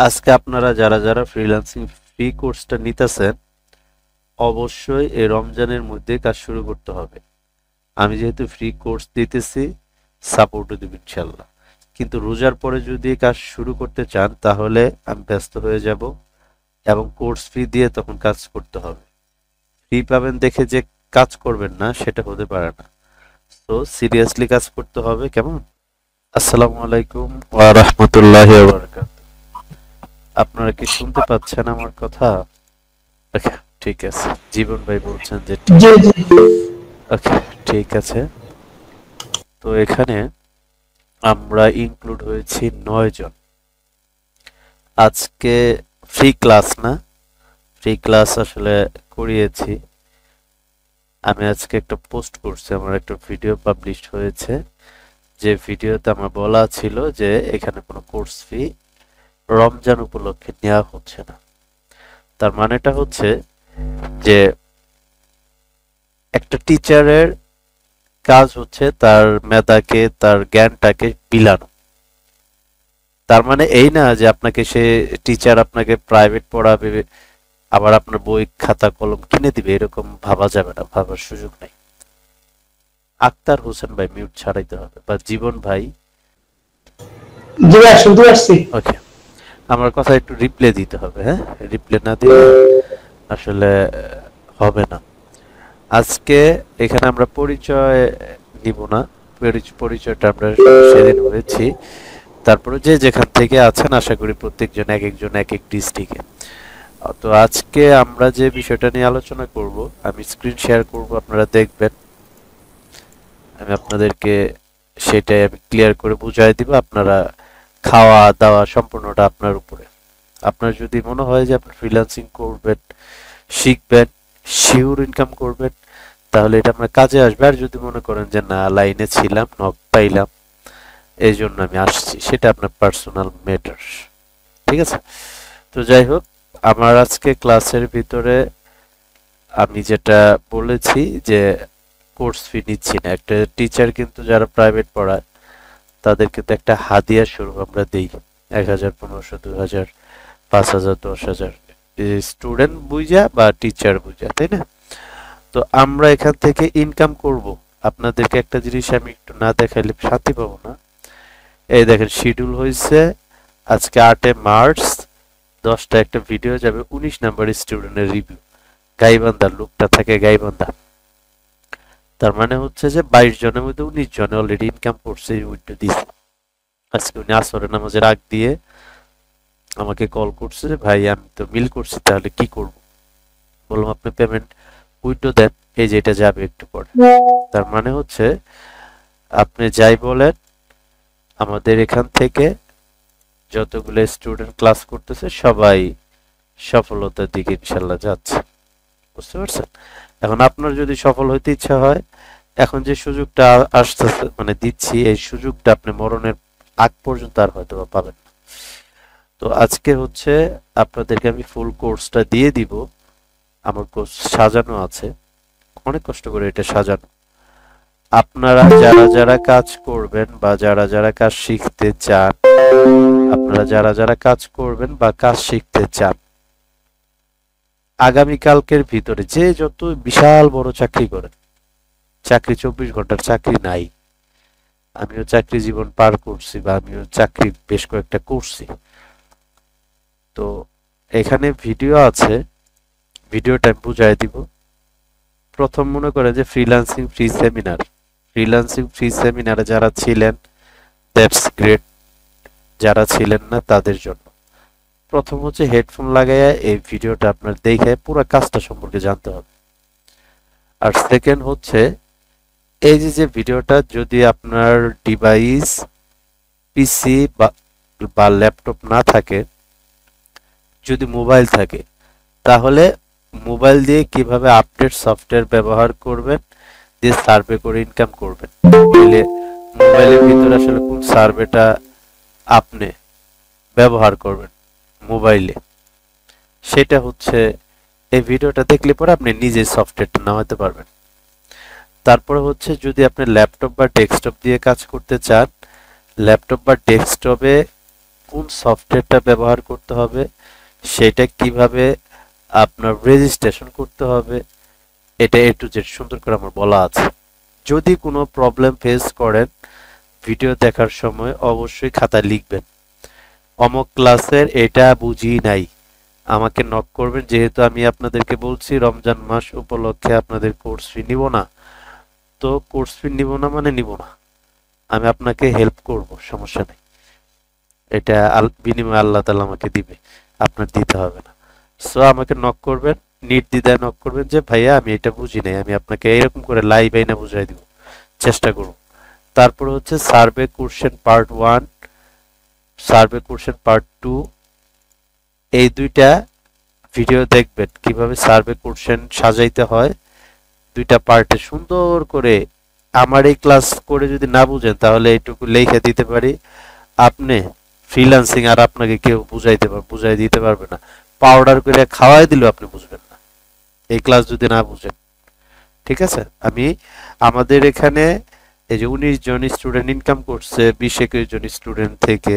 আজকে আপনারা যারা যারা ফ্রিল্যান্সিং ফ্রি কোর্সটা নিতেছেন অবশ্যই এই রমজানের মধ্যে কাজ শুরু করতে হবে। আমি যেহেতু ফ্রি কোর্স দিতেছি, সাপোর্টও দেব ইনশাল্লাহ। কিন্তু রোজার পরে যদি কাজ শুরু করতে চান তাহলে আমি ব্যস্ত হয়ে যাব এবং কোর্স ফি দিয়ে তখন কাজ করতে হবে। ফ্রি পাবেন দেখে যে কাজ করবেন না সেটা হতে পারে না। তো সিরিয়াসলি কাজ করতে হবে, কেমন? আসসালামু আলাইকুম ওয়া রাহমাতুল্লাহি ওয়া বারাকাতুহু। আপনারা কি শুনতে পাচ্ছেন আমার কথা? ওকে, ঠিক আছে। জীবন ভাই বলছেন যে ঠিক। জি জি ওকে, ঠিক আছে। তো এখানে আমরা ইনক্লুড হয়েছি 9 জন। আজকে ফ্রি ক্লাস না, ফ্রি ক্লাস আসলে করিয়েছি। আমি আজকে একটা পোস্ট করছি, আমার একটা ভিডিও পাবলিশ হয়েছে, যে ভিডিওতে আমার বলা ছিল যে এখানে কোনো কোর্স ফি রমজান উপলক্ষে নেওয়া হচ্ছে না। তার মানেটা হচ্ছে যে একটা টিচারের কাজ হচ্ছে তার মেধাকে, তার জ্ঞানটাকে বিলানো। তার মানে এই না যে আপনাকে সে টিচার আপনাকে প্রাইভেট পড়াবে, আবার আপনার বই খাতা কলম কিনে দিবে, এরকম ভাবা যাবে না, ভাবার সুযোগ নাই। আক্তার হোসেন ভাই মিউট ছাড়াইতে হবে, বা জীবন ভাই। জি ভাই শুনতে পাচ্ছি। ওকে, আমার কথা একটু রিপ্লে দিতে হবে, হ্যাঁ? রিপ্লে না দিলে আসলে হবে না। আজকে এখানে আমরা পরিচয় নিব না, পরিচয়টা আমরা সেদিন হয়েছি। তারপরে যে যেখান থেকে আছেন আশা করি প্রত্যেকজন এক একজন এক এক ডিস্ট্রিক্টে। তো আজকে আমরা যে বিষয়টা নিয়ে আলোচনা করব, আমি স্ক্রিন শেয়ার করব, আপনারা দেখবেন। আমি আপনাদেরকে সেটাই আমি ক্লিয়ার করে বুঝাই দিব। আপনারা খাওয়া দাওয়া সম্পূর্ণটা আপনার উপরে। আপনার যদি মনে হয় যে আপনি ফ্রিল্যান্সিং করবেন, শিখবেন, শিওর ইনকাম করবেন, তাহলে এটা আপনার কাজে আসবে। আর যদি মনে করেন যে না, লাইনে ছিলাম, নক পাইলাম, এই জন্য আমি আসছি, সেটা আপনার পার্সোনাল ম্যাটার। ঠিক আছে? তো যাই হোক, আমার আজকে ক্লাসের ভিতরে আমি যেটা বলেছি যে কোর্স ফি নিচ্ছি না। একটা টিচার কিন্তু যারা প্রাইভেট পড়ায় তাদের কিন্তু একটা হাদিয়া স্বরূপ আমরা দিই, 1,000, 1500, 2,000, 5,000, 10,000, স্টুডেন্ট বুঝা বা টিচার বুঝা, তাই না? তো আমরা এখান থেকে ইনকাম করব। আপনাদেরকে একটা জিনিস আমি একটু না দেখাইলে শান্তি পাবো না। এই দেখেন, শিডিউল হয়েছে আজকে 8 মার্চ, 10টা একটা ভিডিও যাবে, 19 নাম্বার স্টুডেন্টের রিভিউ। গাইবান্ধা, লোকটা থাকে গাইবান্ধা। তার মানে হচ্ছে যে 22 জনের মধ্যে 19 জনে অলরেডি ইনকাম করছে, উইথড্র দিছে। আজকে উনি আসরের নামাজের আগ দিয়ে আমাকে কল করছে, ভাই আমি তো মিল করছি, তাহলে কি করব? বললাম আপনি পেমেন্ট উইথড্র দেন, এই যে এটা যাবে একটু পরে। তার মানে হচ্ছে আপনি যাই বলেন, আমাদের এখান থেকে যতগুলো স্টুডেন্ট ক্লাস করতেছে সবাই সফলতার দিকে ইনশাল্লাহ যাচ্ছে। বুঝতে পারছেন? এখন আপনার যদি সফল হইতে ইচ্ছা হয়, এখন যে সুযোগটা আসতেছে মানে দিচ্ছি, এই সুযোগটা আপনি মরণের আগ পর্যন্ত আর হয়তো বা পাবেন না। তো আজকে হচ্ছে আপনাদেরকে আমি ফুল কোর্সটা দিয়ে দিব। আমার কোর্স সাজানো আছে, অনেক কষ্ট করে এটা সাজানো। আপনারা যারা যারা কাজ করবেন বা যারা যারা কাজ শিখতে চান, আপনারা যারা যারা কাজ করবেন বা কাজ শিখতে চান, আগামীকালকের ভিতরে যে যত বিশাল বড় চাকরি করেন, চাকরি 24 ঘন্টার চাকরি নাই। আমিও চাকরি জীবন পার করছি, বা আমিও চাকরি বেশ কয়েকটা করছি। তো এখানে ভিডিও আছে, ভিডিওটা আমি বুঝাই দিব। প্রথম মনে করে যে freelancing free seminar, freelancing free সেমিনারে যারা ছিলেন দ্যাটস গ্রেট, যারা ছিলেন না তাদের জন্য। প্রথম হচ্ছে হেডফোন লাগাইয়া এই ভিডিওটা আপনার দেখে পুরো কাজটা সম্পর্কে জানতে হবে। আর সেকেন্ড হচ্ছে এই যে যে ভিডিওটা, যদি আপনার ডিভাইস পিসি বা ল্যাপটপ না থাকে, যদি মোবাইল থাকে, তাহলে মোবাইল দিয়ে কিভাবে আপডেট সফটওয়্যার ব্যবহার করবেন, দিয়ে সার্ভে করে ইনকাম করবেন। মোবাইলের ভিতরে আসলে কোন সার্ভেটা আপনি ব্যবহার করবেন মোবাইলে, সেটা হচ্ছে এই ভিডিওটা দেখলে পরে আপনি নিজে সফটওয়্যারটা নামাতে পারবেন। তারপরে হচ্ছে যদি আপনি ল্যাপটপ বা ডেস্কটপ দিয়ে কাজ করতে চান, ল্যাপটপ বা ডেস্কটপে কোন সফটওয়্যারটা ব্যবহার করতে হবে, সেটা কিভাবে আপনার রেজিস্ট্রেশন করতে হবে, এটা এ টু জেড সুন্দর করে আমার বলা আছে। যদি কোনো প্রবলেম ফেস করেন ভিডিও দেখার সময় অবশ্যই খাতায় লিখবেন, অমুক ক্লাসের এটা বুঝি নাই, আমাকে নক করবেন। যেহেতু আমি আপনাদেরকে বলছি রমজান মাস উপলক্ষে আপনাদের কোর্স ফি নিব না, তো কোর্স ফি নিব না মানে নিব না, আমি আপনাকে হেল্প করব, সমস্যা নেই। এটা বিনিময়ে আল্লাহ তাআলা আমাকে দিবে, আপনার দিতে হবে না। সো আমাকে নক করবেন, নির্দ্বিধায় নক করবেন যে ভাইয়া আমি এটা বুঝি নাই, আমি আপনাকে এরকম করে লাইভ আইনা বুঝাই দিব, চেষ্টা করুন। তারপর হচ্ছে survey question part 1, survey question part 2, এই দুইটা ভিডিও দেখবেন কিভাবে সার্ভে কোশ্চেন সাজাইতে হয়, দুইটা পার্টে সুন্দর করে। আমার এই ক্লাস করে যদি না বুঝেন তাহলে এইটুকু লিখে দিতে পারি, আপনি ফ্রিল্যান্সিং আর আপনাকে কেউ বুঝাই দিতে পারবে না। পাউডার করে খাওয়াই দিলেও আপনি বুঝবেন না এই ক্লাস যদি না বুঝেন, ঠিক আছে? আমি আমাদের এখানে এই যে 19 জন স্টুডেন্ট ইনকাম করছে 20-21 জন স্টুডেন্ট থেকে,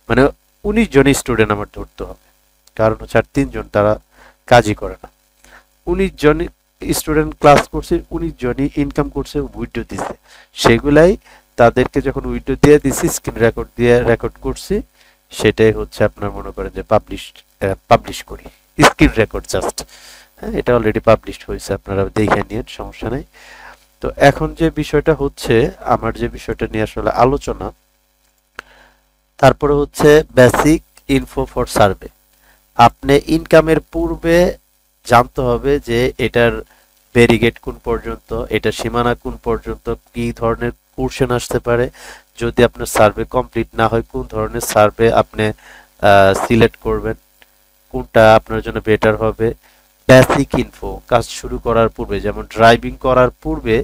মানে 19 জন স্টুডেন্ট আমার ধরতে হবে, কারণ হচ্ছে আর 3 জন তারা কাজই করে না। 19 জন স্টুডেন্ট ক্লাস করছে, 19 জনই ইনকাম করছে, উইড্রো দিছে, সেগুলাই তাদেরকে যখন উইড্রো দিয়ে দিছি স্ক্রিন রেকর্ড দিয়ে রেকর্ড করছি, সেটাই হচ্ছে আপনার মনে করেন যে পাবলিশ করি, স্ক্রিন রেকর্ড জাস্ট। হ্যাঁ, এটা অলরেডি পাবলিশড হয়েছে, আপনারা দেখে নিন, সমস্যা নেই। তো এখন যে বিষয়টা হচ্ছে, আমার যে বিষয়টা নিয়ে আসলে আলোচনা, তারপরে হচ্ছে বেসিক ইনফো ফর সার্ভে। আপনি ইনকামের পূর্বে জানতে হবে যে এটার ব্যারিগেট কোন পর্যন্ত, এটা সীমানা কোন পর্যন্ত, কি ধরনের কোশ্চেন আসতে পারে, যদি আপনার সার্ভে কমপ্লিট না হয় কোন ধরনের সার্ভে আপনি সিলেক্ট করবেন, কোনটা আপনার জন্য বেটার হবে। বেসিক ইনফো কাজ শুরু করার পূর্বে, যেমন ড্রাইভিং করার পূর্বে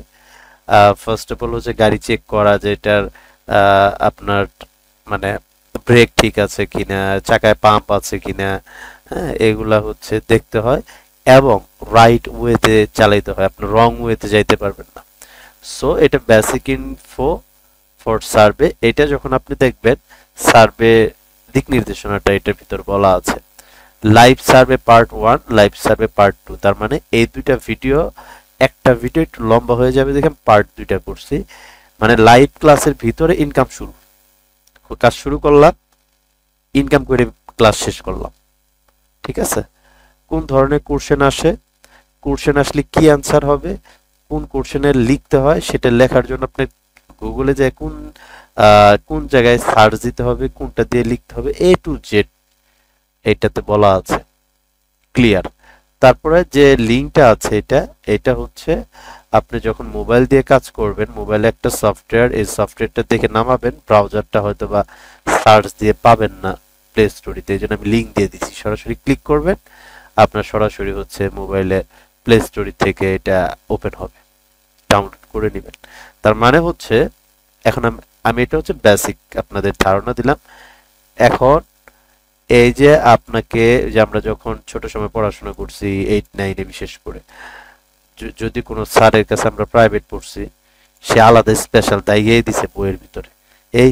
ফার্স্ট অফ অল হচ্ছে গাড়ি চেক করা, যে এটার আপনার মানে ব্রেক ঠিক আছে কিনা, চাকায় পাম্প আছে কিনা, হ্যাঁ, এগুলা হচ্ছে দেখতে হয়, এবং রাইট ওয়েতে চালাইতে হয়, আপনি রং ওয়েতে যাইতে পারবেন না। সো এটা বেসিক ইনফো ফর সার্ভে। এটা যখন আপনি দেখবেন, সার্ভে দিক নির্দেশনাটা এটার ভিতর বলা আছে। Live survey part 1, live survey part 2, তার মানে এই দুইটা ভিডিও, একটা ভিডিও একটু লম্বা হয়ে যাবে দেখেন, পার্ট দুইটা করছি, মানে লাইভ ক্লাসের ভিতরে ইনকাম শুরু, কাজ শুরু করলাম, ইনকাম করে ক্লাস শেষ করলাম, ঠিক আছে? কোন ধরনের কোশ্চেন আসে, কোশ্চেন আসলে কি অ্যান্সার হবে, কোন কোশ্চেনে লিখতে হয়, সেটা লেখার জন্য আপনি গুগলে যায় কোন জায়গায় সার্চ দিতে হবে, কোনটা দিয়ে লিখতে হবে, এ টু জেড এইটাতে বলা আছে, ক্লিয়ার। তারপরে যে লিঙ্কটা আছে, এটা হচ্ছে আপনি যখন মোবাইল দিয়ে কাজ করবেন, মোবাইলে একটা সফটওয়্যার, এই সফটওয়্যারটা দেখে নামাবেন, ব্রাউজারটা হয়তো বা সার্চ দিয়ে পাবেন না প্লে স্টোরিতে, এই জন্য আমি লিঙ্ক দিয়ে দিচ্ছি, সরাসরি ক্লিক করবেন, আপনার সরাসরি হচ্ছে মোবাইলে প্লে স্টোরি থেকে এটা ওপেন হবে, ডাউনলোড করে নেবেন। তার মানে হচ্ছে এখন আমি এটা হচ্ছে বেসিক আপনাদের ধারণা দিলাম। এখন এই যে আপনাকে, যে আমরা যখন ছোট সময় পড়াশোনা করছি 8-9-এ, বিশেষ করে যদি কোনো স্যারের কাছে আমরা প্রাইভেট পড়ছি, সে আলাদা স্পেশাল দায়িয়ে দিছে বইয়ের ভিতরে, এই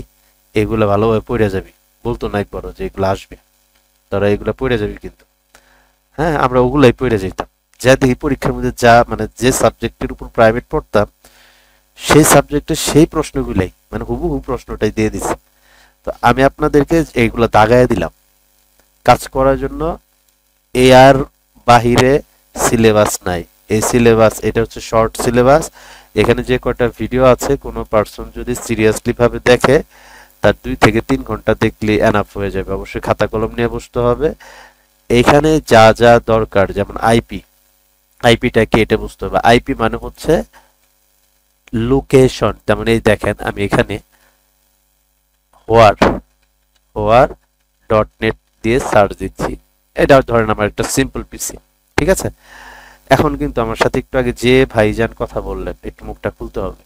এগুলো ভালোভাবে পড়ে যাবি, বলতো না একবারও যে এগুলো আসবে, তারা এগুলো পড়ে যাবি কিন্তু। হ্যাঁ, আমরা ওগুলাই পড়ে যেতাম, যা দেখি পরীক্ষার মধ্যে, যা মানে যে সাবজেক্টের উপর প্রাইভেট পড়তাম সেই সাবজেক্টের সেই প্রশ্নগুলাই, মানে হুবহু প্রশ্নটাই দিয়ে দিছে। তো আমি আপনাদেরকে এইগুলো দাগায় দিলাম কাজ করার জন্য। আর বাহিরে সিলেবাস নাই, এই সিলেবাস, এটা হচ্ছে শর্ট সিলেবাস। এখানে যে কয়টা ভিডিও আছে, কোনো পার্সন যদি সিরিয়াসলি ভাবে দেখে, তার 2 থেকে 3 ঘন্টা দেখলে এনাফ হয়ে যাবে। অবশ্যই খাতা কলম নিয়ে বসতে হবে। এখানে যা যা দরকার, যেমন আইপিটা কি এটা বুঝতে হবে। আইপি মানে হচ্ছে লোকেশন, যেমন এই দেখেন আমি এখানে হোয়ার ডট নেট দিয়ে সার্চ দিচ্ছি, এটা ধরেন আমার একটা সিম্পল পিসি, ঠিক আছে? এখন কিন্তু আমার সাথে একটু আগে যে ভাইজান কথা বললেন, একটু মুখটা খুলতে হবে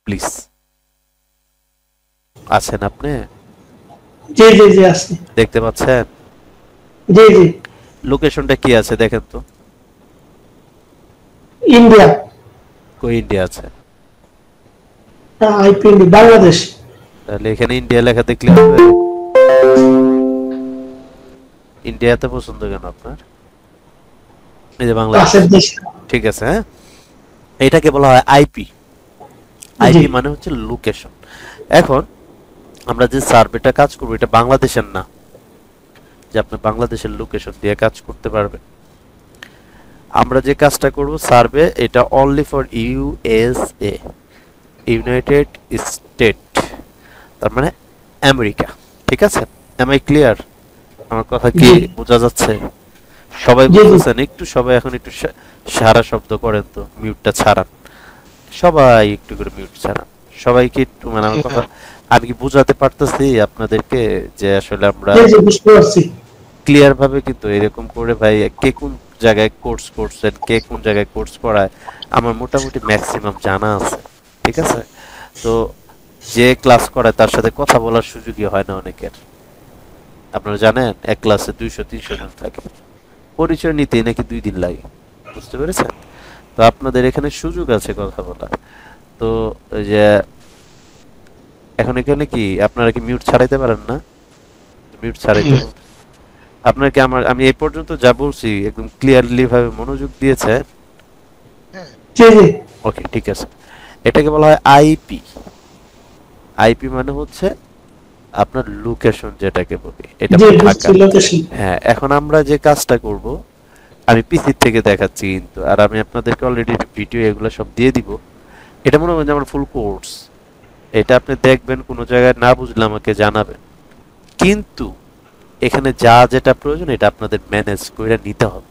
প্লিজ। আছেন আপনি? জি জি জি আছে। দেখতে পাচ্ছেন? জি জি। লোকেশনটা কি আছে দেখেন তো। ইন্ডিয়া। কই ইন্ডিয়া আছে? আইপি বাংলাদেশ। তাহলে এখানে ইন্ডিয়া লেখা দেখলে হবে? ইন্ডিয়াতে পছন্দ কেন আপনার? এই যে বাংলাদেশ। পাশের দেশ। ঠিক আছে, হ্যাঁ। এটাকে বলা হয় আইপি। জি আইপি মানে হচ্ছে লোকেশন। এখন আমরা যে সার্ভেটা কাজ করবো এটা বাংলাদেশের না, যে আপনি বাংলাদেশের লোকেশন দিয়ে কাজ করতে পারবেন। আমরা যে কাজটা করব সার্ভে, এটা only for USA, United State, তার মানে আমেরিকা। ঠিক আছে? Am I clear? আমার কথা কি জি বোঝা যাচ্ছে? সবাই জি জি বুঝতেছেন? একটু সবাই এখন একটু সারা শব্দ করেন তো, মিউটটা ছাড়ান। সবাই একটু করে মিউট ছাড়ান। সবাইকে একটু, মানে আমার কথা আমি কি বোঝাতে পারতেছি আপনাদেরকে যে আসলে আমরা জি জি বুঝতে পারছি। ক্লিয়ার ভাবে, কিন্তু এরকম করে ভাই কে কোন জায়গায় কোর্স করছেন, কে কোন জায়গায় কোর্স করায় আমার মোটামুটি ম্যাক্সিমাম জানা আছে। ঠিক আছে? তো যে ক্লাস করায় তার সাথে কথা বলার সুযোগই হয় না অনেকের। আপনারা জানেন এক ক্লাসে 200-300 জন থাকে, পরিচয় নিতেই নাকি 2 দিন লাগে। বুঝতে পেরেছেন? তো আপনাদের এখানে সুযোগ আছে কথা বলার। তো ওই যে এখন এখানে কি আপনারা কি মিউট ছাড়াইতে পারেন না? মিউট ছাড়াইতে হবে। আপনার কি আমি এই পর্যন্ত যা বলছি একদম ক্লিয়ারলি ভাবে মনোযোগ দিয়েছে? জি জি ওকে, ঠিক আছে। এটাকে বলা হয় আইপি। আইপি মানে হচ্ছে আপনার লোকেশন, যেটাকে বলি এটা জি ঢাকা। বুঝছি লোকেশন। হ্যাঁ, এখন আমরা যে কাজটা করব আমি পিসি থেকে দেখাচ্ছি কিন্তু, আর আমি আপনাদেরকে অলরেডি ভিডিও এগুলো সব দিয়ে দিব। এটা মনে হয় যে আমার ফুল কোর্স। এটা আপনি দেখবেন, কোনো জায়গায় না বুঝলে আমাকে জানাবেন। কিন্তু এখানে যা যেটা প্রয়োজন এটা আপনাদের ম্যানেজ করে নিতে হবে।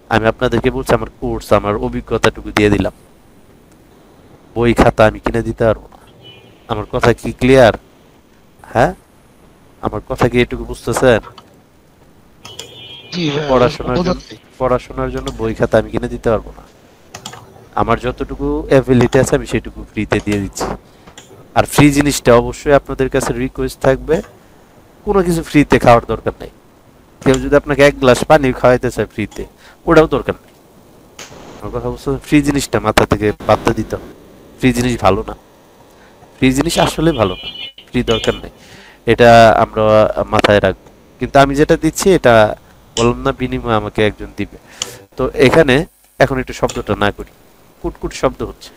আমি আপনাদেরকে বলছি আমার কোর্স, আমার অভিজ্ঞতাটুকু দিয়ে দিলাম। বই খাতা আমি কিনে দিতে পারবো না। আমার কথা কি ক্লিয়ার? হ্যাঁ, আমার কথা কি এটুকু বুঝতেছেন? জি ভাইয়া পড়াশোনার বোঝা জন্য, পড়াশোনার জন্য বই খাতা আমি কিনে দিতে পারবো না। আমার যতটুকু অ্যাবিলিটি আছে আমি সেটুকু ফ্রিতে দিয়ে দিচ্ছি। আর ফ্রি জিনিসটা অবশ্যই আপনাদের কাছে রিকোয়েস্ট থাকবে, কোনো কিছু ফ্রিতে খাওয়ার দরকার নেই। কেউ যদি আপনাকে 1 গ্লাস পানি খাওয়াইতে চায় ফ্রিতে, ওটাও দরকার নেই। আমার কথা বুঝতে, ফ্রি জিনিসটা মাথা থেকে বাদ দিতে হবে। ফ্রি জিনিস ভালো না, ফ্রি জিনিস আসলে ভালো না, ফ্রি দরকার নেই। এটা আমরা মাথায় রাখবো। কিন্তু আমি যেটা দিচ্ছি এটা বললাম না বিনিময়ে আমাকে একজন দিবে। তো এখানে এখন একটু শব্দটা না করি, কুটকুট শব্দ হচ্ছে।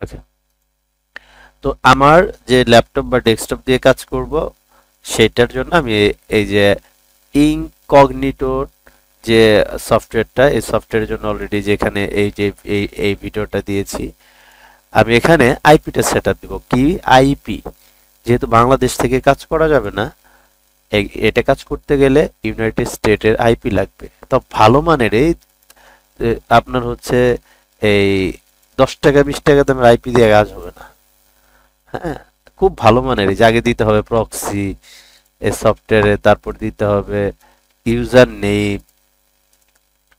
ওকে। তো আমার যে ল্যাপটপ বা ডেস্কটপ দিয়ে কাজ করব সেটার জন্য আমি এই যে ইনকগনিটোর যে সফটওয়্যারটা, এই সফটওয়্যারের জন্য অলরেডি যেখানে এই যে এই ভিডিওটা দিয়েছি, আমি এখানে আইপিটা সেট আপ দিব। কি আইপি? যেহেতু বাংলাদেশ থেকে কাজ করা যাবে না, এটা কাজ করতে গেলে ইউনাইটেড স্টেটের আইপি লাগবে। তো ভালো মানের এই আপনার হচ্ছে এই 10 টাকা 20 টাকা দামের আইপি দিয়ে কাজ হবে না। হ্যাঁ, খুব ভালো মানের। এই যে আগে দিতে হবে প্রক্সি এই সফটওয়্যারে, তারপর দিতে হবে ইউজার নেম,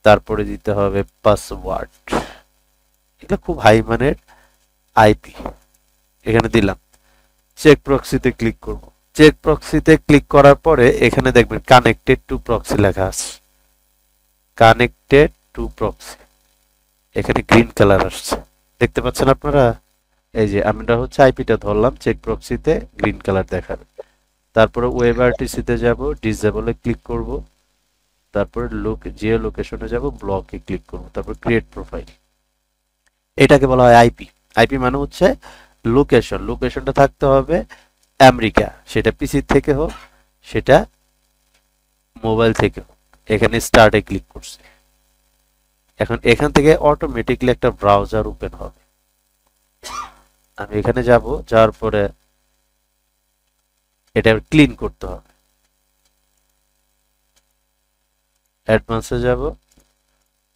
তারপরে দিতে হবে পাসওয়ার্ড। এটা খুব হাই মানের আইপি। এখানে দিলাম, চেক প্রক্সিতে ক্লিক করব। চেক প্রক্সিতে ক্লিক করার পরে এখানে দেখবেন কানেক্টেড টু প্রক্সি লেখা আছে। কানেক্টেড টু প্রক্সি, এখানে গ্রিন কালার আসছে, দেখতে পাচ্ছেন আপনারা? এই যে আমরা হচ্ছে আইপিটা ধরলাম, চেক প্রক্সিতে গ্রিন কালার দেখাবে। তারপরে ওয়েব আরটিসিতে যাব, ডিসেবলে ক্লিক করব। তারপরে জিও লোকেশনে যাব, ব্লকে ক্লিক করব। তারপর ক্রিয়েট প্রোফাইল। এটাকে বলা হয় আইপি। আইপি মানে হচ্ছে লোকেশন। লোকেশনটা থাকতে হবে আমেরিকা, সেটা পিসি থেকে হোক, সেটা মোবাইল থেকে হোক। এখানে স্টার্টে ক্লিক করছে। এখন এখান থেকে অটোমেটিকলি একটা ব্রাউজার ওপেন হবে। আমি এখানে যাব, যাওয়ার পরে এটা ক্লিন করতে হবে। অ্যাডভান্সে যাব,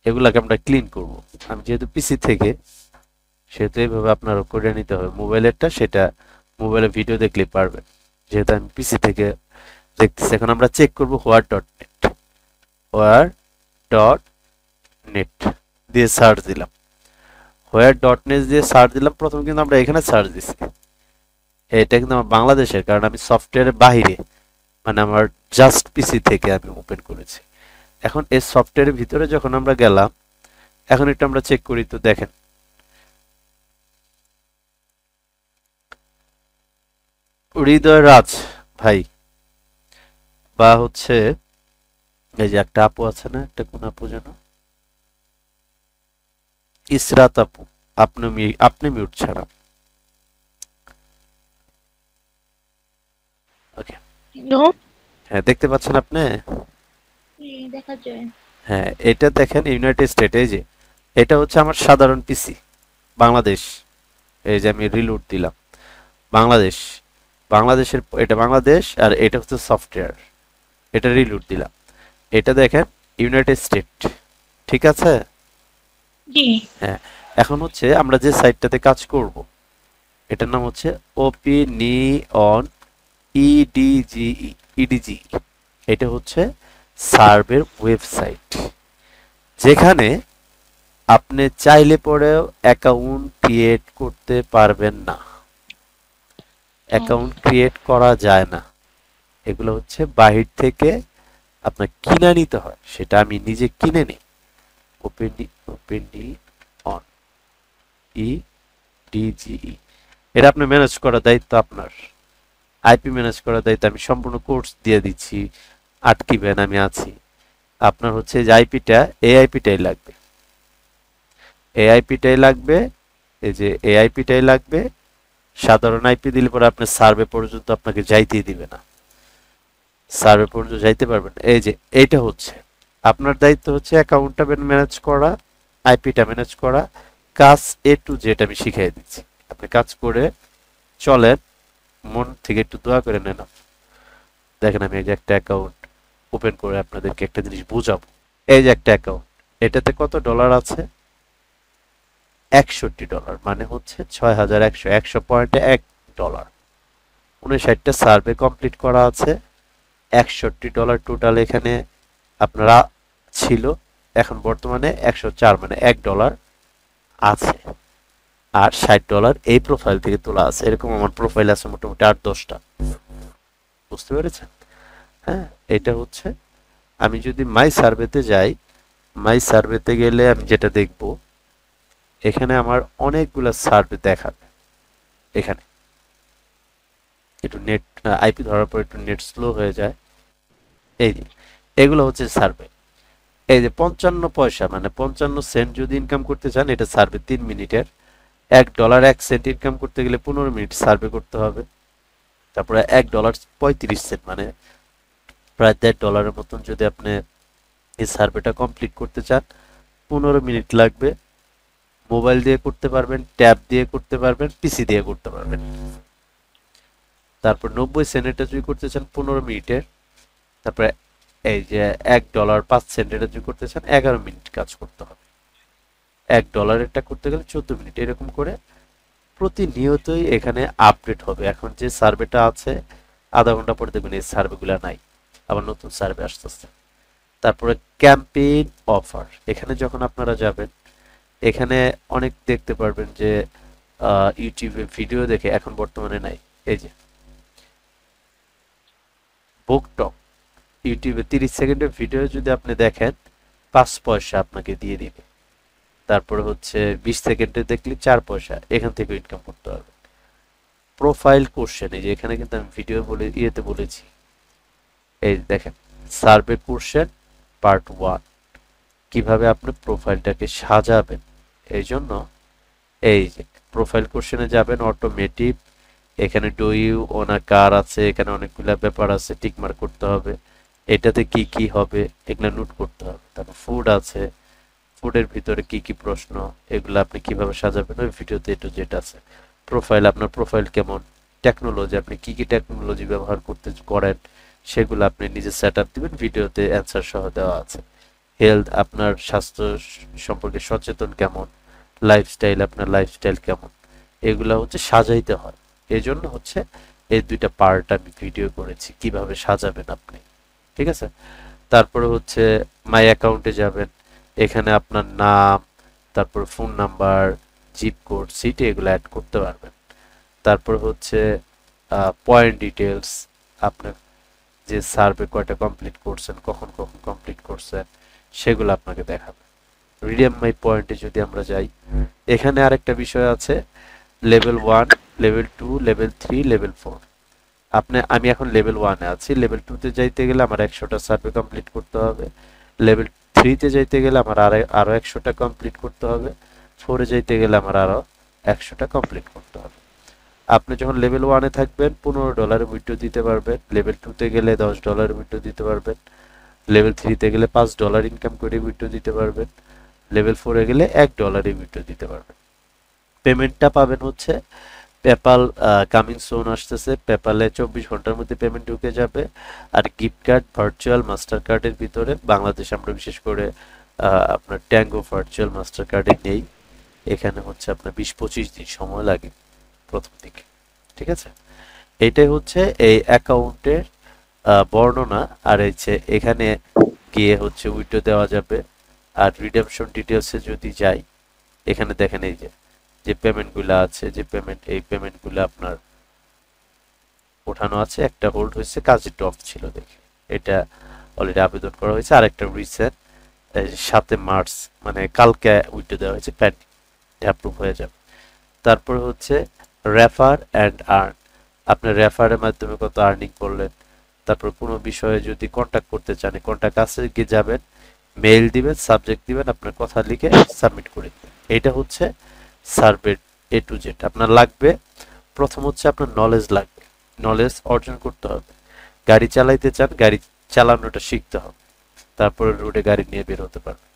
এগুলাকে আমরা ক্লিন করব। আমি যেহেতু পিসি থেকে, সেহেতু এইভাবে আপনারও করে নিতে হবে। মোবাইলেরটা সেটা মোবাইলে ভিডিও দেখলে পারবেন, যেহেতু আমি পিসি থেকে দেখতেছি। এখন আমরা চেক করব হোয়ার ডট নেট। হোয়ার ডট নেট দিয়ে সার্চ দিলাম। হোয়ার ডট নেট দিয়ে সার্চ দিলাম। প্রথম কিন্তু আমরা এখানে সার্চ দিছি, এটা কিন্তু আমার বাংলাদেশের, কারণ আমি সফটওয়্যারের বাহিরে, মানে আমার জাস্ট পিসি থেকে আমি ওপেন করেছি। এখন এই সফটওয়্যারের ভিতরে যখন আমরা গেলাম, এখন একটু আমরা চেক করি। তো দেখেন হৃদয় রাজ ভাই, বা হচ্ছে এই যে একটা আপু আছে না, একটা কোন আপু যেন, ইসরাত আপু, আপনি মিউট ছাড়া। ওকে, হ্যালো। হ্যাঁ দেখতে পাচ্ছেন আপনি? দেখা যায়। হ্যাঁ, এটা দেখেন ইউনাইটেড স্টেট, এই যে এটা হচ্ছে আমার সাধারণ পিসি বাংলাদেশ। এই যে আমি রিলোড দিলাম বাংলাদেশ, বাংলাদেশের এটা বাংলাদেশ, আর এটা হচ্ছে সফটওয়্যার, এটা রিলোড দিলাম, এটা দেখেন ইউনাইটেড স্টেট। ঠিক আছে? জি। হ্যাঁ, এখন হচ্ছে আমরা যে সাইটটাতে কাজ করব এটার নাম হচ্ছে ওপিনিয়ন ইডিজিই, ইডিজি। এটা হচ্ছে সার্ভের ওয়েবসাইট, যেখানে আপনি চাইলে পরেও অ্যাকাউন্ট ক্রিয়েট করতে পারবেন না, অ্যাকাউন্ট ক্রিয়েট করা যায় না। এগুলো হচ্ছে বাহির থেকে আপনার কিনে নিতে হয়, সেটা আমি নিজে কিনে নিই। ওপেনডি অন ইডিজিই, এটা আপনি ম্যানেজ করার দায়িত্ব আপনার, আইপি ম্যানেজ করার দায়িত্ব আমি সম্পূর্ণ কোর্স দিয়ে দিচ্ছি, আটকিবেন, আমি আছি। আপনার হচ্ছে যে আইপিটা, এই আইপিটাই লাগবে, এই আইপিটাই লাগবে, এই যে এই আইপিটাই লাগবে। সাধারণ আইপি দিলে পরে আপনার সার্ভে পর্যন্ত আপনাকে যাইতেই দিবে না, সার্ভে পর্যন্ত যাইতে পারবেন না। এই যে এইটা হচ্ছে আপনার দায়িত্ব, হচ্ছে অ্যাকাউন্টটা ম্যানেজ করা, আইপিটা ম্যানেজ করা, কাজ এ টু জেড আমি শিখিয়ে দিচ্ছি। আপনি কাজ করে চলেন, মন থেকে একটু দোয়া করে নেন। দেখেন আমি এই যে একটা অ্যাকাউন্ট ওপেন করে আপনাদেরকে একটা জিনিস বুঝাবো। এই যে একটা অ্যাকাউন্ট, এটাতে কত ডলার আছে? $61, মানে হচ্ছে 6100, 100 পয়েন্টে $1। 59টা সার্ভে কমপ্লিট করা আছে, $61 টোটাল এখানে আপনারা ছিল, এখন বর্তমানে 104, মানে $1 আছে। আর $60 এই প্রোফাইল থেকে তোলা আছে। এরকম আমার প্রোফাইল আছে মোটামুটি 8-10টা, বুঝতে পেরেছেন? হ্যাঁ, এটা হচ্ছে আমি যদি মাই সার্ভেতে যাই, মাই সার্ভেতে গেলে আমি যেটা দেখব, এখানে আমার অনেকগুলা সার্ভে দেখাবে। এখানে একটু নেট আইপি ধরার পর একটু নেট স্লো হয়ে যায়। এই যে এগুলো হচ্ছে সার্ভে। এই যে 55 পয়সা, মানে 55 সেন্ট যদি ইনকাম করতে চান, এটা সার্ভে 3 মিনিটের। $1 1 সেন্ট ইনকাম করতে গেলে 15 মিনিট সার্ভে করতে হবে। তারপরে $1 35 সেন্ট, মানে প্রায় $1.5 মতন যদি আপনি এই সার্ভেটা কমপ্লিট করতে চান, 15 মিনিট লাগবে। মোবাইল দিয়ে করতে পারবেন, ট্যাব দিয়ে করতে পারবেন, পিসি দিয়ে করতে পারবেন। তারপর 90 সেন্ট যদি করতে চান 15 মিনিটের। তারপরে এই যে $1 5 সেন্ট এটা যদি করতে চান 11 মিনিট কাজ করতে হবে। $1 এটা করতে গেলে 14 মিনিট। এরকম করে প্রতিনিয়তই এখানে আপডেট হবে। এখন যে সার্ভেটা আছে, আধা ঘন্টা পরে দেখবেন এই সার্ভেগুলো নাই, আবার নতুন সার্ভে আসতেছে। তারপরে ক্যাম্পেইন অফার, এখানে যখন আপনারা যাবেন, এখানে অনেক দেখতে পারবেন যে ইউটিউবে ভিডিও দেখে, এখন বর্তমানে নাই। এই যে বুকটক, ইউটিউবে 30 সেকেন্ডের ভিডিও যদি আপনি দেখেন 5 পয়সা আপনাকে দিয়ে দিবে। তারপরে হচ্ছে 20 সেকেন্ডে দেখলে 4 পয়সা, এখান থেকে ইনকাম করতে হবে। প্রোফাইল কোশ্চেন, এই যে এখানে কিন্তু আমি ভিডিও বলে ইয়েতে বলেছি, এই দেখেন সার্ভে কোশ্চেন পার্ট 1, কিভাবে আপনি প্রোফাইলটাকে সাজাবেন। এই জন্য এই যে প্রোফাইল কোশ্চেনে যাবেন, অটোমেটিক এখানে ডু ইউ ওন আ কার আছে, এখানে অনেকগুলো ব্যাপার আছে, টিক মার্ক করতে হবে। এটাতে কি কি হবে এগুলা নোট করতে হবে। তারপর ফুড আছে, ফুডের ভিতরে কি কি প্রশ্ন, এগুলো আপনি কিভাবে সাজাবেন ওই ভিডিওতে একটু যেটা আছে। প্রোফাইল, আপনার প্রোফাইল কেমন, টেকনোলজি, আপনি কি কি টেকনোলজি ব্যবহার করতে করেন সেগুলো আপনি নিজে সেট আপ দিবেন, ভিডিওতে অ্যান্সার সহ দেওয়া আছে। হেলথ, আপনার স্বাস্থ্য সম্পর্কে সচেতন কেমন, লাইফস্টাইল, আপনার লাইফস্টাইল কেমন, এগুলা হচ্ছে সাজাইতে হয়। এই জন্য হচ্ছে এই দুইটা পার্ট আমি ভিডিও করেছি কিভাবে সাজাবেন আপনি। ঠিক আছে? তারপরে হচ্ছে মাই অ্যাকাউন্টে যাবেন, এখানে আপনার নাম, তারপর phone number, zip code, city, এগুলো অ্যাড করতে পারবেন। তারপর হচ্ছে পয়েন্ট ডিটেলস, আপনার যে সার্ভে কয়টা কমপ্লিট করছেন, কখন কখন কমপ্লিট করছেন, সেগুলো আপনাকে দেখাবে। রিডিম মাই পয়েন্টে যদি আমরা যাই, এখানে আরেকটা বিষয় আছে, লেভেল 1, লেভেল 2, লেভেল 3, লেভেল 4। আমি এখন লেভেল 1 এ আছি, লেভেল 2 তে যাইতে গেলে আমার 100টা সার্ভে কমপ্লিট করতে হবে, লেভেল 3 তে যাইতে গেলে আমার আরো 100টা কমপ্লিট করতে হবে, 4 এ যাইতে গেলে আমার আরো 100টা কমপ্লিট করতে হবে। আপনি যখন লেভেল 1 এ থাকবেন $15 উইথড্র দিতে পারবেন, লেভেল 2 তে গেলে $10 উইথড্র দিতে পারবেন, লেভেল 3 তে গেলে $5 ইনকাম করে উইথড্র দিতে পারবেন, লেভেল 4 এ গেলে $1 উইথড্র দিতে পারবেন। পেমেন্টটা পাবেন হচ্ছে পেপাল, কামিং সুন আসতেছে, পেপালে 24 ঘন্টার মধ্যে পেমেন্ট ঢুকে যাবে। আর গিফট কার্ড, ভার্চুয়াল মাস্টার কার্ডের ভিতরে বাংলাদেশ আমরা বিশেষ করে আপনার ট্যাঙ্গো ভার্চুয়াল মাস্টার কার্ডে নেই, এখানে হচ্ছে আপনার 20-25 দিন সময় লাগে প্রথম দিকে, ঠিক আছে। এইটাই হচ্ছে এই অ্যাকাউন্টের বর্ণনা। আর এখানে গিয়ে হচ্ছে উইথড্র দেওয়া যাবে। আর রিডেমশন ডিটেলসে যদি যাই, এখানে দেখেন এই যে পেমেন্টগুলো আছে, এই পেমেন্টগুলো আপনার ওঠানো আছে, একটা হোল্ড হয়েছে, কাজে ড্রপ ছিল দেখে এটা অলরেডি আবেদন করা হয়েছে, আর একটা রিসেন্ট 7 মার্চ মানে কালকে উইথড্র দেওয়া হয়েছে, পেন্ডিং, অ্যাপ্রুভ হয়ে যাবে। তারপর হচ্ছে রেফার অ্যান্ড আর্ন, আপনি রেফারের মাধ্যমে কত আর্নিং করলেন। তারপর কোনো বিষয়ে যদি কন্ট্যাক্ট করতে চান, কন্ট্যাক্ট কাছে গিয়ে যাবেন, মেইল দিবেন, সাবজেক্ট দিবেন, আপনার কথা লিখে সাবমিট করে দিবেন। এটা হচ্ছে সার্ভে A to Z। আপনার লাগবে প্রথম হচ্ছে আপনার নলেজ লাগবে, নলেজ অর্জন করতে হবে। গাড়ি চালাইতে চান, গাড়ি চালানোটা শিখতে হবে, তারপরে রোডে গাড়ি নিয়ে বের হতে পারবেন।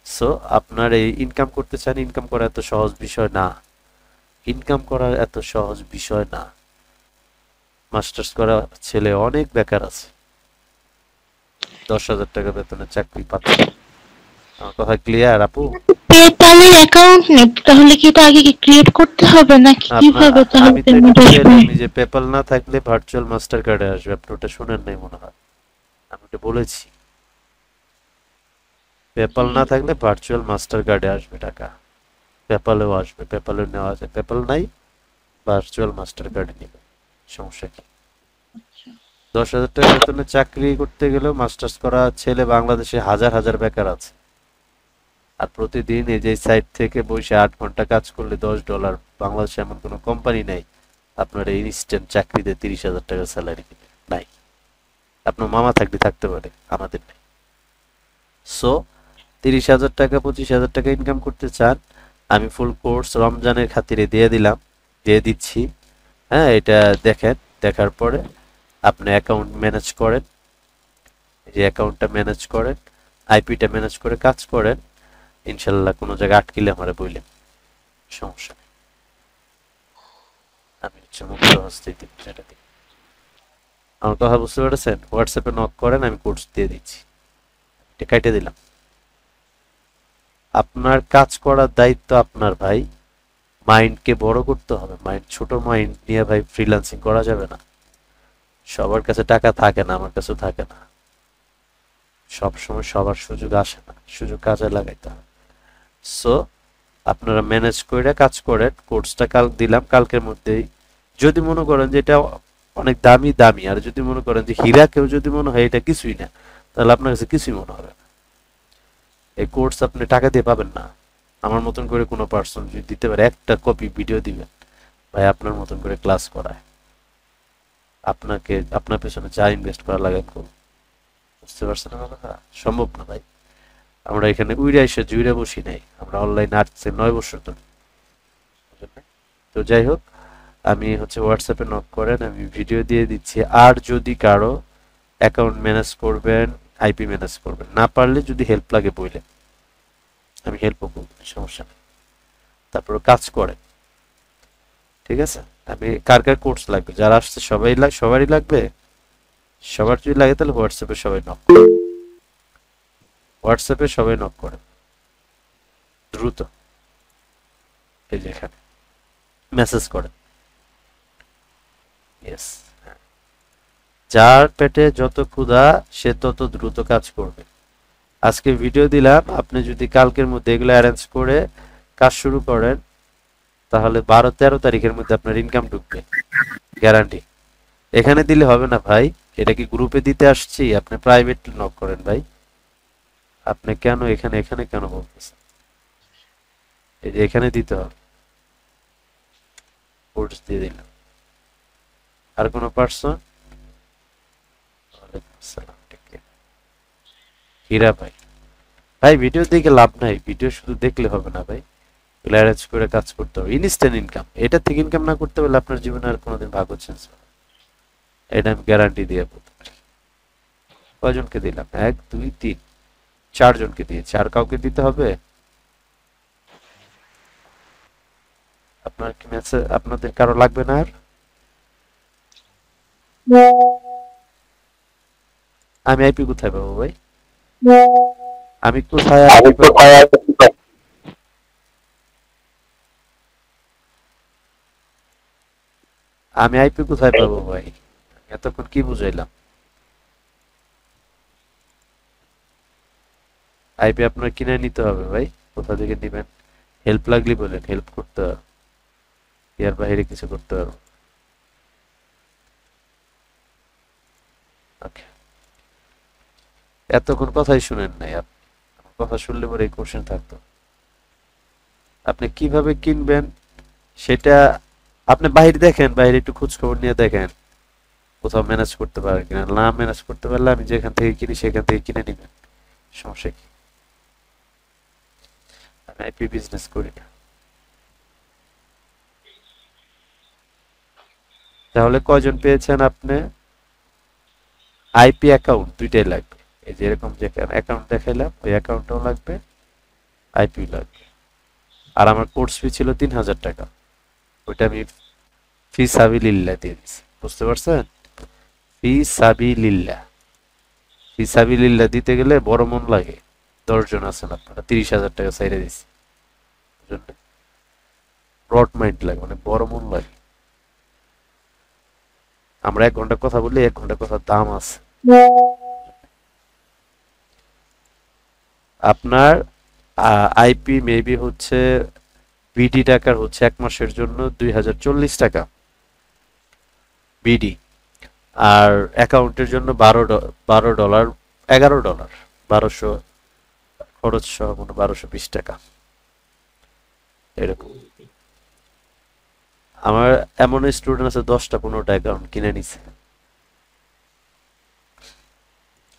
সো আপনার এই ইনকাম করতে চান, ইনকাম করা এত সহজ বিষয় না, ইনকাম করা এত সহজ বিষয় না। মাস্টার্স করা ছেলে অনেক বেকার আছে, 10,000 টাকা বেতনে চাকরি পাচ্ছে। আমার কথা ক্লিয়ার আপু? পেপ্যালের অ্যাকাউন্ট নেই, তাহলে কি এটা আগে ক্রিয়েট করতে হবে নাকি কিভাবে তাহলে আমি তো পেমেন্ট আসবে? আমি যে পেপাল না থাকলে ভার্চুয়াল মাস্টার কার্ডে আসবে, আপনি ওটা শুনেন নাই মনে হয়, আমি ওটা বলেছি। পেপাল না থাকলে ভার্চুয়াল মাস্টার কার্ডে আসবে টাকা, পেপালেও আসবে, পেপালেও নেওয়া যায়, পেপাল নাই ভার্চুয়াল মাস্টার কার্ডে নিবে, সমস্যা কি? 10,000 টাকা বেতনে চাকরি করতে গেলেও মাস্টার্স করা ছেলে বাংলাদেশে হাজার হাজার বেকার আছে। আর প্রতিদিন এই যে সাইট থেকে বসে 8 ঘন্টা কাজ করলে $10, বাংলাদেশে এমন কোনো কোম্পানি নাই আপনার এই ইনস্ট্যান্ট চাকরিতে 30,000 টাকা স্যালারি দিবে, নাই। আপনার মামা থাকলে থাকতে পারে, আমাদের নেই। সো 30,000 টাকা 25,000 টাকা ইনকাম করতে চান, আমি ফুল কোর্স রমজানের খাতিরে দিয়ে দিচ্ছি। হ্যাঁ, এটা দেখেন, দেখার পরে আপনি অ্যাকাউন্ট ম্যানেজ করেন, যে অ্যাকাউন্টটা ম্যানেজ করেন, আইপিটা ম্যানেজ করে কাজ করেন, ইনশাল্লাহ কোনো জায়গায় আটকিলে আমারে বললেন, সমস্যা নেই, আমি হচ্ছে মুক্ত হস্তে দিব যেটা দিই। আমার কথা বুঝতে পেরেছেন? হোয়াটসঅ্যাপে নক করেন, আমি কোর্স দিয়ে দিচ্ছি, এটা কাইটে দিলাম। আপনার কাজ করার দায়িত্ব আপনার ভাই, মাইন্ডকে বড় করতে হবে। ছোট মাইন্ড নিয়ে ভাই ফ্রিল্যান্সিং করা যাবে না। সবার কাছে টাকা থাকে না, আমার কাছেও থাকে না, সবসময় সবার সুযোগ আসে না, সুযোগ কাজে লাগাইতে হবে। সো আপনারা ম্যানেজ করে কাজ করেন। কোর্সটা কাল দিলাম, কালকের মধ্যেই যদি মনে করেন যে এটা অনেক দামি, আর যদি মনে করেন যে হীরা, কেউ যদি মনে হয় এটা কিছুই না, তাহলে আপনার কাছে কিছুই মনে হবে না। এই কোর্স আপনি টাকা দিয়ে পাবেন না। আমার মতন করে কোনো পার্সন যদি দিতে পারে, একটা কপি ভিডিও দিবেন, ভাই আপনার মতন করে ক্লাস করায়, আপনার পেছনে যা ইনভেস্ট করা লাগে করুন। বুঝতে পারছেন আমার কথা? সম্ভব না ভাই। আমরা এখানে জুইরা বসি নাই, আমরা অনলাইন 8 থেকে 9 বছর ধরে। তো যাই হোক, আমি হচ্ছে হোয়াটসঅ্যাপে নক করেন, আমি ভিডিও দিয়ে দিচ্ছি। আর যদি কারো অ্যাকাউন্ট ম্যানেজ করবেন, আইপি ম্যানেজ করবেন, না পারলে যদি হেল্প লাগে বইলে আমি হেল্পও করব, সমস্যা নেই। তারপর কাজ করেন, ঠিক আছে। আমি কার কোর্স লাগবে, যারা আসছে সবারই লাগবে। সবার যদি লাগে তাহলে হোয়াটসঅ্যাপে সবাই নক করেন দ্রুত, এই যে এখানে মেসেজ করেন। ইয়েস, যার পেটে যত ক্ষুধা সে তত দ্রুত কাজ করবে। আজকে ভিডিও দিলাম, আপনি যদি কালকের মধ্যে এগুলো অ্যারেঞ্জ করে কাজ শুরু করেন, তাহলে 12-13 তারিখের মধ্যে আপনার ইনকাম ঢুকবে, গ্যারান্টি। এখানে দিলে হবে না ভাই, এটা কি গ্রুপে দিতে আসছি? আপনি প্রাইভেট নক করেন ভাই। আপনি কেন এখানে কেন বলতেছেন? এই যে এখানে দিতে হবে, কোর্স দিয়ে দিলাম। আর কোনো পার্সন? ওয়ালাইকুম আসসালাম। হীরা ভাই, ভাই ভিডিও দেখে লাভ নাই, ভিডিও শুধু দেখলে হবে না ভাই, অ্যারেঞ্জ করে কাজ করতে হবে। ইনস্ট্যান্ট ইনকাম, এটা থেকে ইনকাম না করতে পারলে আপনার জীবনে আর কোনোদিন ভাগ্য চেঞ্জ হবে না। এটা আমি গ্যারান্টি দিয়ে বলতে পারি। কয়জনকে দিলাম? 1 2 3 4 জনকে দিয়েছি। আর কাউকে দিতে হবে? আপনার কি মেসেজ, আপনাদের কারো লাগবে না আর? আমি আইপি কোথায় পাবো ভাই? আমি কোথায় আইপি পাবো? আমি আইপি কোথায় পাবো ভাই? এতক্ষণ কি বুঝাইলাম? আইপি আপনার কিনে নিতে হবে ভাই। কোথা থেকে দিবেন? হেল্প লাগলে বলেন, হেল্প করতে হবে, এর বাইরে কিছু করতে পারবো। ওকে, এতক্ষণ কথাই শুনেন নাই আপনি, কথা শুনলে পরে এই কোশ্চেন থাকতো। আপনি কিভাবে কিনবেন সেটা আপনি বাইরে দেখেন, বাইরে একটু খোঁজ খবর নিয়ে দেখেন কোথাও ম্যানেজ করতে পারে কিনা। না ম্যানেজ করতে পারলে আমি যেখান থেকে কিনি সেখান থেকে কিনে নিবেন, সমস্যা কি? আমি আইপি বিজনেস করি না। তাহলে কয়জন পেয়েছেন আপনি? আইপি অ্যাকাউন্ট দুইটাই লাগবে। এই যে এরকম যে অ্যাকাউন্ট দেখাইলাম, ওই অ্যাকাউন্টটাও লাগবে, আইপি লাগবে। আর আমার কোর্স ফি ছিল 3000 টাকা, ওইটা আমি ফি সাবিলিল্লাহ দিয়ে দিছি। বুঝতে পারছেন? ফি সাবিলিল্লাহ, ফি সাবিলিল্লাহ দিতে গেলে বড় মন লাগে। 10 জন আছেন আপনারা, 30,000 টাকা চাইরে দিছি। ব্রড মাইন্ড লাগে, মানে বড় মন লাগে। আমরা 1 ঘন্টা কথা বললে 1 ঘন্টা কথার দাম আছে। আপনার আইপি মেবি হচ্ছে বিডি টাকার হচ্ছে 1 মাসের জন্য 2040 টাকা বিডি, আর অ্যাকাউন্টের জন্য $12 $11 1200 খরচ সহ মানে 1220 টাকা এরকম। আমার এমন স্টুডেন্ট আছে 10টা 15টা অ্যাকাউন্ট কিনে নিছে।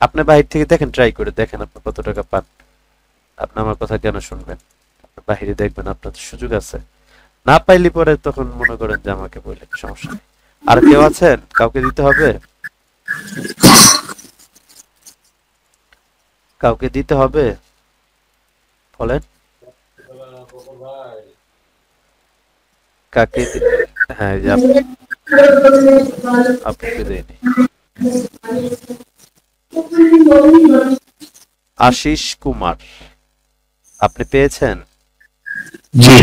আপনি বাইরে থেকে দেখেন, ট্রাই করে দেখেন আপনি কত টাকা পান। আপনি আমার কথা কেন শুনবেন? বাহিরে দেখবেন, আপনার তো সুযোগ আছে। না পাইলে পরে তখন মনে করেন যে আমাকে বললেন, সমস্যা নেই। আর কেউ আছেন? কাউকে দিতে হবে? কাউকে দিতে হবে বলেন। কাকে হ্যাঁ, এই যে আপনাকে দেয়নি। আশিস কুমার, আপনি পেয়েছেন? জি।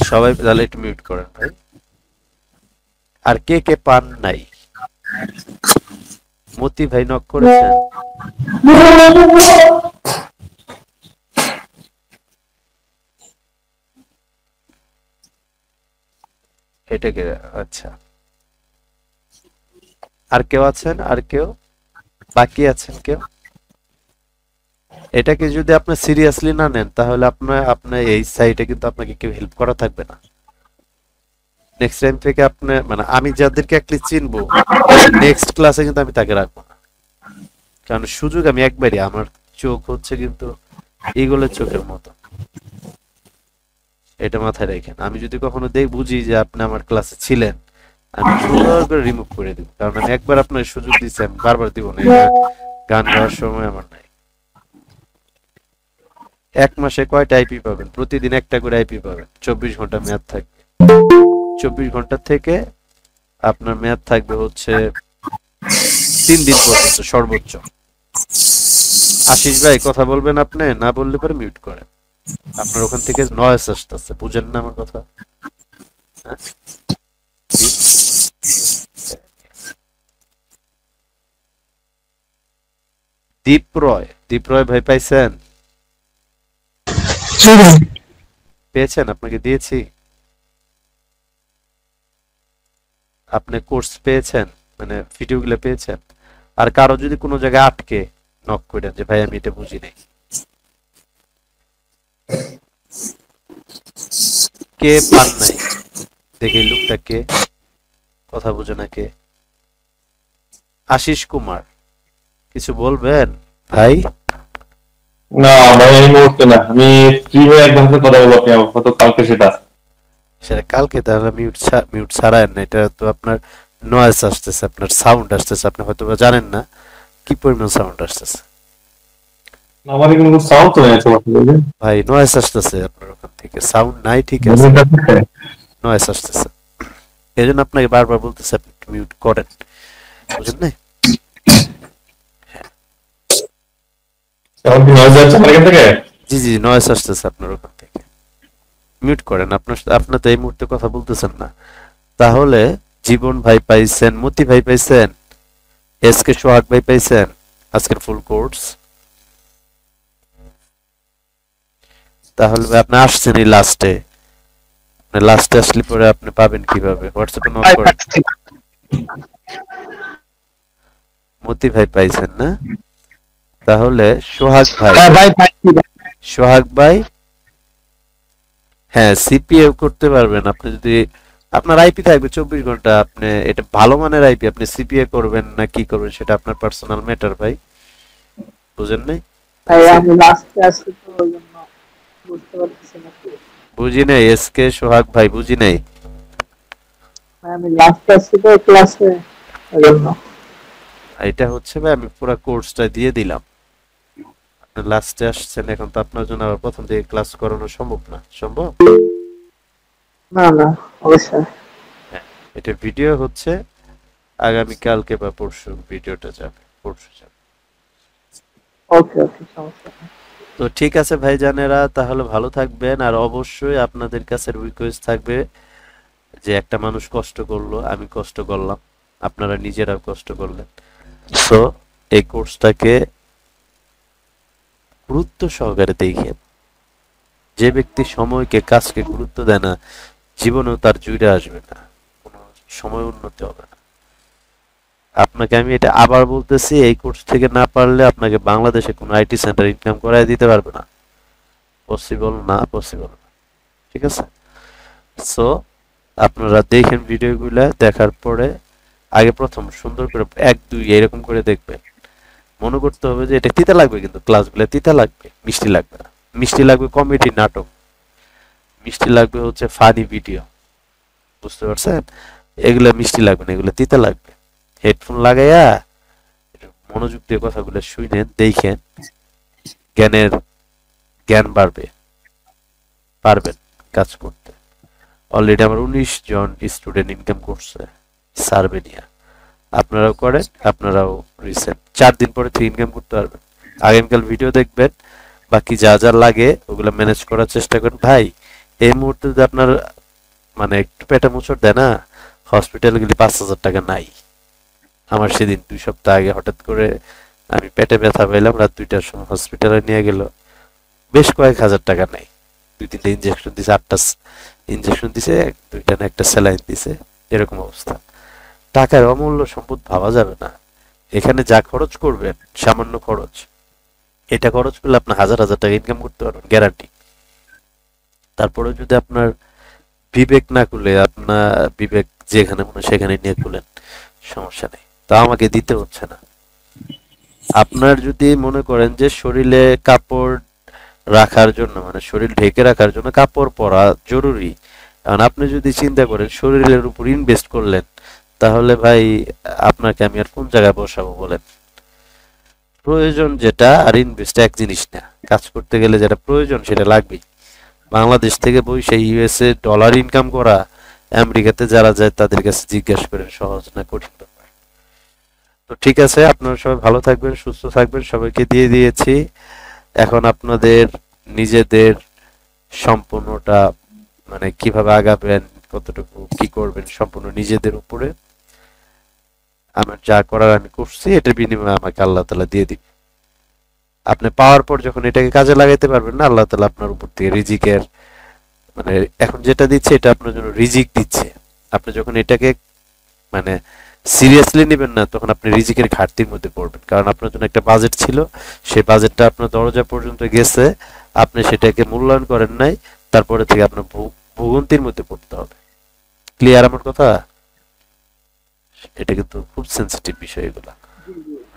সবাই তাহলে একটু মিউট করেন ভাই। আর কে কে পান নাই? মতি ভাই নক করেছেন? এটাকে আচ্ছা। আর কেউ আছেন? আর কেউ বাকি আছেন কেউ? এটাকে যদি আপনি সিরিয়াসলি না নেন তাহলে আপনার এই সাইটে কিন্তু আপনাকে কেউ হেল্প করা থাকবে না। নেক্সট টাইম থেকে আপনি মানে আমি যাদেরকে অ্যাটলিস্ট চিনবো, নেক্সট ক্লাসে কিন্তু আমি তাকে রাখবো না। কারণ সুযোগ আমি একবারই, আমার চোখ হচ্ছে কিন্তু ইগলের চোখের মতো, এটা মাথায় রাখেন। আমি যদি কখনো বুঝি যে আপনি আমার ক্লাসে ছিলেন, আমি সুন্দর করে রিমুভ করে দিব। কারণ আমি একবার আপনার সুযোগ দিচ্ছি, আমি বারবার দিব না। এটা গান গাওয়ার সময় আমার নাই। 1 মাসে কয়টা আইপি পাবেন? প্রতিদিন একটা করে আইপি পাবেন। 24 ঘন্টা মেয়াদ থাকবে। 24 ঘন্টা থেকে আপনার মেয়াদ থাকবে হচ্ছে 3 দিন পর্যন্ত সর্বোচ্চ। আশিস ভাই কথা বলবেন আপনি? না বললে পরে মিউট করেন। আপনার ওখান থেকে নয়েজ আসতেছে, বুঝেন না আমার কথা? হ্যাঁ? দীপ রয় ভাই পাইছেন? পেয়েছেন? আপনাকে দিয়েছি। আপনি কোর্স পেয়েছেন, মানে ভিডিওগুলো পেয়েছেন? আর কারো যদি কোনো জায়গায় আটকে, নক করেন যে ভাই আমি এটা বুঝি নাই। কে পান নাই দেখি লোকটা কে? কথা বুঝে নাকি? আশিস কুমার, কিছু বলবেন ভাই? না ভাই এই মুহূর্তে না, আমি ফ্রি হয়ে একদম সাথে কথা বলবো, আপনি হয়তো কালকে সেটা। সেটা কালকে, তাহলে মিউট ছাড়ায়েন না, এটা তো আপনার নয়েজ আসতেছে, আপনার সাউন্ড আসতেছে, আপনি হয়তো বা জানেন না কি পরিমাণ সাউন্ড আসতেছে। আমার কিন্তু সাউন্ড তো হয়েছে বুঝলেন। ভাই নয়েজ আসতেছে আপনার ওখান থেকে, সাউন্ড নাই ঠিক আছে, নয়েজ আসতেছে, এই জন্য আপনাকে বারবার বলতেছে আপনি মিউট করেন, বুঝলেন না? এখন কি নয়েজ যাচ্ছে আমার এখান থেকে? জি জি, নয়েজ আসতেছে আপনার ওখান থেকে, মিউট করেন। আপনার তো এই মুহূর্তে কথা বলতেছেন না। তাহলে জীবন ভাই পাইছেন, মতি ভাই পাইছেন, এস কে সোহাগ ভাই পাইছেন আজকের ফুল কোর্স। তাহলে ভাই আপনি আসছেন এই লাস্টে, লাস্টে আসলে পরে আপনি পাবেন কিভাবে? হোয়াটসঅ্যাপে নক করেন। মতি ভাই পাইছেন না? তাহলে সোহাগ ভাই, হ্যাঁ ভাই পাচ্ছি। সোহাগ ভাই হ্যাঁ সিপিএ করতে পারবেন আপনি যদি আপনার আইপি থাকবে 24 ঘন্টা। আপনি এটা ভালো মানের আইপি, আপনি সিপিএ করবেন না কি করবেন সেটা আপনার পার্সোনাল ম্যাটার ভাই, বুঝেন নাই? ভাই আমি লাস্টে আসছি তো ওই জন্য বুঝতে পারতেছি না কি। বুঝি নাই এস কে সোহাগ ভাই, বুঝি নাই। ভাই আমি লাস্টে আসছি তো ক্লাসে ওই জন্য। এটা হচ্ছে ভাই আমি পুরো কোর্সটা দিয়ে দিলাম, আপনি লাস্টে আসছেন, এখন তো আপনার জন্য আবার প্রথম থেকে ক্লাস করানো সম্ভব না। সম্ভব? না না অবশ্যই। হ্যাঁ, এটা ভিডিও হচ্ছে, আগামী কালকে বা পরশু ভিডিওটা যাবে, পরশু যাবে। ওকে ওকে সমস্যা নেই। তো ঠিক আছে ভাইজানেরা, তাহলে ভালো থাকবেন, আর অবশ্যই আপনাদের কাছে রিকোয়েস্ট থাকবে যে একটা মানুষ কষ্ট করলো, আমি কষ্ট করলাম, আপনারা নিজেরাও কষ্ট করলেন, সো এই কোর্সটাকে গুরুত্ব সহকারে দেখেন। যে ব্যক্তি সময়কে কাজকে গুরুত্ব দেয় না, জীবনেও তার জুড়ে আসবে না, কোনো সময় উন্নতি হবে না। আপনাকে আমি এটা আবার বলতেছি, এই কোর্স থেকে না পারলে আপনাকে বাংলাদেশে কোনো আইটি সেন্টার ইনকাম করায় দিতে পারবে না, পসিবল না, পসিবল না। ঠিক আছে? সো আপনারা দেখেন ভিডিওগুলো, দেখার পরে আগে প্রথম সুন্দর করে 1 2 এরকম করে দেখবেন, মনে করতে হবে যে এটা তিতা লাগবে, কিন্তু ক্লাসগুলো তিতা লাগবে, মিষ্টি লাগবে না। মিষ্টি লাগবে কমেডি নাটক, মিষ্টি লাগবে হচ্ছে ফানি ভিডিও, বুঝতে পারছেন? এগুলা মিষ্টি লাগবে না, এগুলো তিতা লাগবে। হেডফোন লাগাইয়া একটু মনোযোগ দিয়ে কথাগুলো শুনেন, দেখেন, জ্ঞানের জ্ঞান বাড়বে, পারবেন কাজ করতে। অলরেডি আমার 19 জন স্টুডেন্ট ইনকাম করছে সার্ভে নিয়ে, আপনারাও করেন, আপনারাও রিসেন্ট 4 দিন পরে থেকে ইনকাম করতে পারবেন। আগামীকাল ভিডিও দেখবেন, বাকি যা যা লাগে ওগুলো ম্যানেজ করার চেষ্টা করেন। ভাই এই মুহূর্তে যদি আপনার মানে একটু পেটে মোচড় দেয় না, হসপিটালে গেলে 5,000 টাকা নাই। আমার সেদিন 2 সপ্তাহ আগে হঠাৎ করে আমি পেটে ব্যথা পেলাম, রাত 2টার সময় হসপিটালে নিয়ে গেল, বেশ কয়েক হাজার টাকা নাই। 2 3টা ইনজেকশন দিছে, 8টা ইনজেকশন দিছে, 2টা না একটা স্যালাইন দিছে, এরকম অবস্থা। টাকার অমূল্য সম্পদ ভাবা যাবে না। এখানে যা খরচ করবেন সামান্য খরচ, এটা খরচ করলে আপনি হাজার হাজার টাকা ইনকাম করতে পারবেন গ্যারান্টি। তারপরে যদি আপনার বিবেক না খুলে, আপনার বিবেক যেখানে মনে সেখানে নিয়ে খুলেন, সমস্যা নেই, তা আমাকে দিতে হচ্ছে না। আপনার যদি মনে করেন যে শরীরে কাপড় রাখার জন্য, মানে শরীর ঢেকে রাখার জন্য কাপড় পরা জরুরি, কারণ আপনি যদি চিন্তা করেন শরীরের উপর ইনভেস্ট করলেন, তাহলে ভাই আপনাকে আমি আর কোন জায়গায় বসাবো বলেন? প্রয়োজন যেটা আর ইনভেস্ট এক জিনিস না, কাজ করতে গেলে যেটা প্রয়োজন সেটা লাগবেই। বাংলাদেশ থেকে বসে ইউএসএ ডলার ইনকাম করা, আমেরিকাতে যারা যায় তাদের কাছে জিজ্ঞেস করেন, সহজ না কঠিন ব্যাপার। তো ঠিক আছে, আপনারা সবাই ভালো থাকবেন, সুস্থ থাকবেন, সবাইকে দিয়ে দিয়েছি। এখন আপনাদের নিজেদের সম্পূর্ণটা মানে কিভাবে আগাবেন, কতটুকু কি করবেন সম্পূর্ণ নিজেদের উপরে। আমার যা করার আমি করছি, এটার বিনিময়ে আমাকে আল্লাহ তাআলা দিয়ে দিবে। আপনি পাওয়ার পর যখন এটাকে কাজে লাগাইতে পারবেন না, আল্লাহ তাআলা আপনার উপর থেকে রিজিকের মানে এখন যেটা দিচ্ছে এটা আপনার জন্য রিজিক দিচ্ছে। আপনি যখন এটাকে মানে সিরিয়াসলি নেবেন না, তখন আপনি রিজিকের ঘাটতির মধ্যে পড়বেন, কারণ আপনার জন্য একটা বাজেট ছিল, সেই বাজেটটা আপনার দরজা পর্যন্ত গেছে, আপনি সেটাকে মূল্যায়ন করেন নাই, তারপরে থেকে আপনার ভোগান্তির মধ্যে পড়তে হবে। ক্লিয়ার আমার কথা? এটা কিন্তু খুব সেন্সিটিভ বিষয় এগুলা।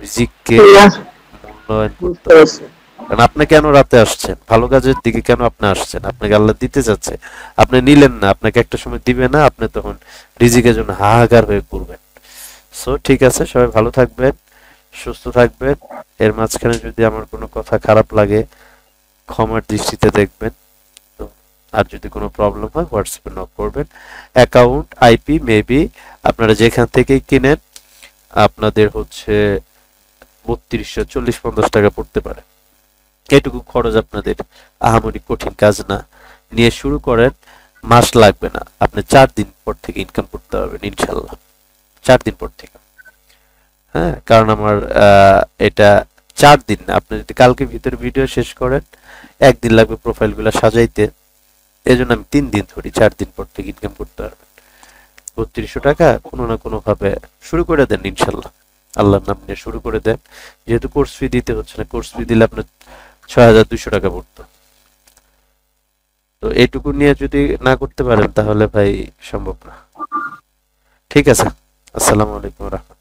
রিজিককে মূল্যায়ন করতে বুঝতে হবে। পারছি। কারণ আপনি কেন রাতে আসছেন, ভালো কাজের দিকে কেন আপনি আসছেন, আপনাকে আল্লাহ দিতে যাচ্ছে, আপনি নিলেন না, আপনাকে একটা সময় দিবে না, আপনি তখন রিজিকের জন্য হাহাকার হয়ে পড়বেন। সো ঠিক আছে, সবাই ভালো থাকবেন, সুস্থ থাকবেন। এর মাঝখানে যদি আমার কোনো কথা খারাপ লাগে ক্ষমার দৃষ্টিতে দেখবেন। তো আর যদি কোনো প্রবলেম হয় হোয়াটসঅ্যাপে নক করবেন। অ্যাকাউন্ট আইপি মেবি আপনারা যেখান থেকেই কিনেন আপনাদের হচ্ছে 3240-50 টাকা পড়তে পারে। এটুকু খরচ আপনাদের আহামরি কঠিন কাজ না। নিয়ে শুরু করেন, মাস লাগবে না, আপনি 4 দিন পর থেকে ইনকাম করতে পারবেন ইনশাল্লাহ। 4 দিন পর থেকে, হ্যাঁ, কারণ আমার এটা 4 দিন না, আপনি যদি কালকে ভিতরে ভিডিও শেষ করেন 1 দিন লাগবে প্রোফাইল গুলা সাজাইতে, এই জন্য আমি 3 দিন ধরি, 4 দিন পর থেকে ইনকাম করতে পারবেন। 3200 টাকা কোনো না কোনো ভাবে শুরু করে দেন ইনশাল্লাহ, আল্লাহর নাম নিয়ে শুরু করে দেন। যেহেতু কোর্স ফি দিতে হচ্ছে না, কোর্স ফি দিলে আপনার 6200 টাকা পড়তো। তো এইটুকু নিয়ে যদি না করতে পারেন তাহলে ভাই সম্ভব না। ঠিক আছে, আসসালামু আলাইকুম রাহমাতুল্লাহ।